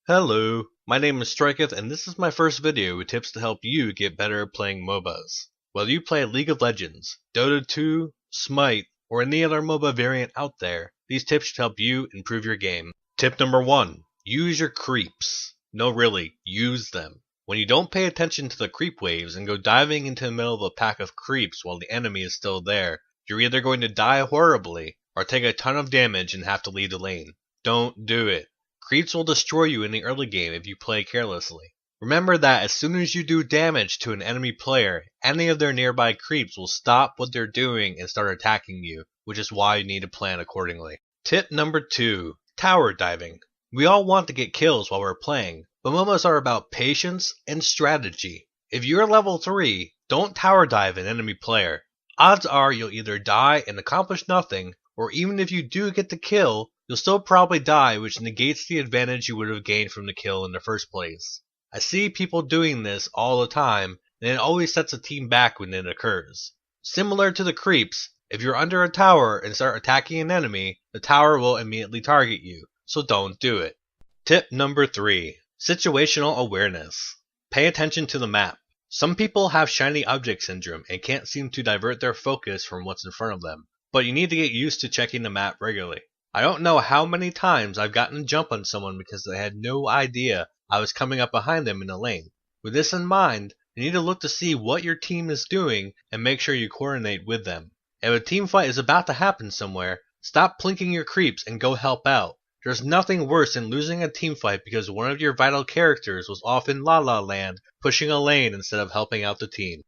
Hello, my name is Striketh and this is my first video with tips to help you get better at playing MOBAs. Whether you play League of Legends, Dota 2, Smite, or any other MOBA variant out there, these tips should help you improve your game. Tip number 1. Use your creeps. No really, use them. When you don't pay attention to the creep waves and go diving into the middle of a pack of creeps while the enemy is still there, you're either going to die horribly or take a ton of damage and have to leave the lane. Don't do it. Creeps will destroy you in the early game if you play carelessly. Remember that as soon as you do damage to an enemy player, any of their nearby creeps will stop what they're doing and start attacking you, which is why you need to plan accordingly. Tip number 2. Tower diving. We all want to get kills while we're playing, but MOBAs are about patience and strategy. If you're level 3, don't tower dive an enemy player. Odds are you'll either die and accomplish nothing, or even if you do get the kill, you'll still probably die, which negates the advantage you would have gained from the kill in the first place. I see people doing this all the time, and it always sets a team back when it occurs. Similar to the creeps, if you're under a tower and start attacking an enemy, the tower will immediately target you, so don't do it. Tip number 3. Situational awareness. Pay attention to the map. Some people have shiny object syndrome and can't seem to divert their focus from what's in front of them, but you need to get used to checking the map regularly. I don't know how many times I've gotten a jump on someone because they had no idea I was coming up behind them in the lane. With this in mind, you need to look to see what your team is doing and make sure you coordinate with them. If a team fight is about to happen somewhere, stop plinking your creeps and go help out. There's nothing worse than losing a team fight because one of your vital characters was off in La La Land pushing a lane instead of helping out the team.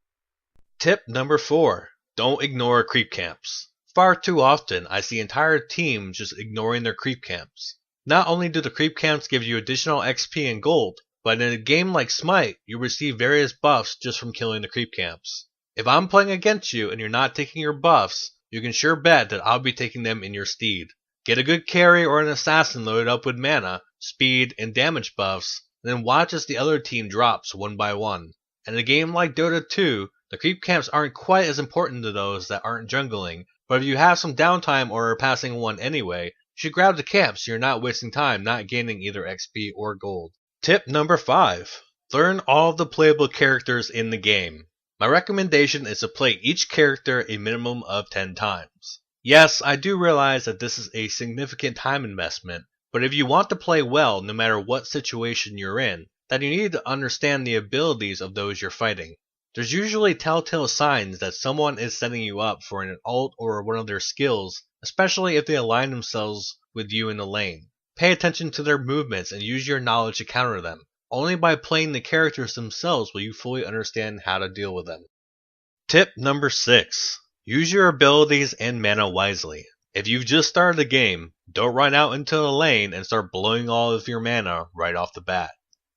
Tip number 4. Don't ignore creep camps. Far too often, I see entire teams just ignoring their creep camps. Not only do the creep camps give you additional XP and gold, but in a game like Smite, you receive various buffs just from killing the creep camps. If I'm playing against you and you're not taking your buffs, you can sure bet that I'll be taking them in your stead. Get a good carry or an assassin loaded up with mana, speed, and damage buffs, and then watch as the other team drops one by one. In a game like Dota 2, the creep camps aren't quite as important to those that aren't jungling, but if you have some downtime or are passing one anyway, you should grab the camp so you're not wasting time not gaining either XP or gold. Tip number 5. Learn all of the playable characters in the game. My recommendation is to play each character a minimum of 10 times. Yes, I do realize that this is a significant time investment, but if you want to play well no matter what situation you're in, then you need to understand the abilities of those you're fighting. There's usually telltale signs that someone is setting you up for an ult or one of their skills, especially if they align themselves with you in the lane. Pay attention to their movements and use your knowledge to counter them. Only by playing the characters themselves will you fully understand how to deal with them. Tip number 6. Use your abilities and mana wisely. If you've just started the game, don't run out into the lane and start blowing all of your mana right off the bat.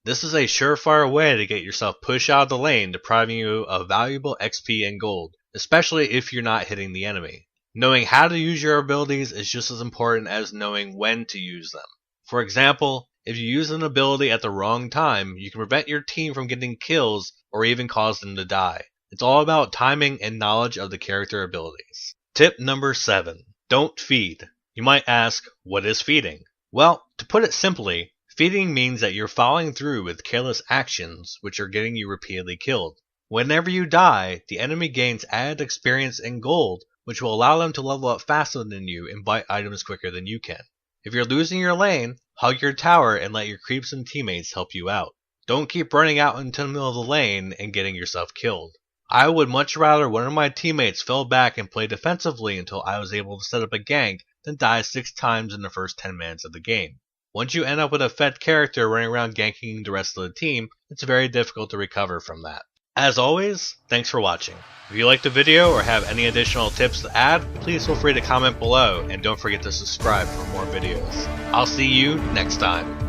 This is a surefire way to get yourself pushed out of the lane, depriving you of valuable XP and gold, especially if you're not hitting the enemy. Knowing how to use your abilities is just as important as knowing when to use them. For example, if you use an ability at the wrong time, you can prevent your team from getting kills or even cause them to die. It's all about timing and knowledge of the character abilities. Tip number 7. Don't feed. You might ask, what is feeding? Well, to put it simply, feeding means that you're following through with careless actions which are getting you repeatedly killed. Whenever you die, the enemy gains added experience and gold, which will allow them to level up faster than you and buy items quicker than you can. If you're losing your lane, hug your tower and let your creeps and teammates help you out. Don't keep running out into the middle of the lane and getting yourself killed. I would much rather one of my teammates fell back and play defensively until I was able to set up a gank than die 6 times in the first 10 minutes of the game. Once you end up with a fed character running around ganking the rest of the team, it's very difficult to recover from that. As always, thanks for watching. If you liked the video or have any additional tips to add, please feel free to comment below and don't forget to subscribe for more videos. I'll see you next time.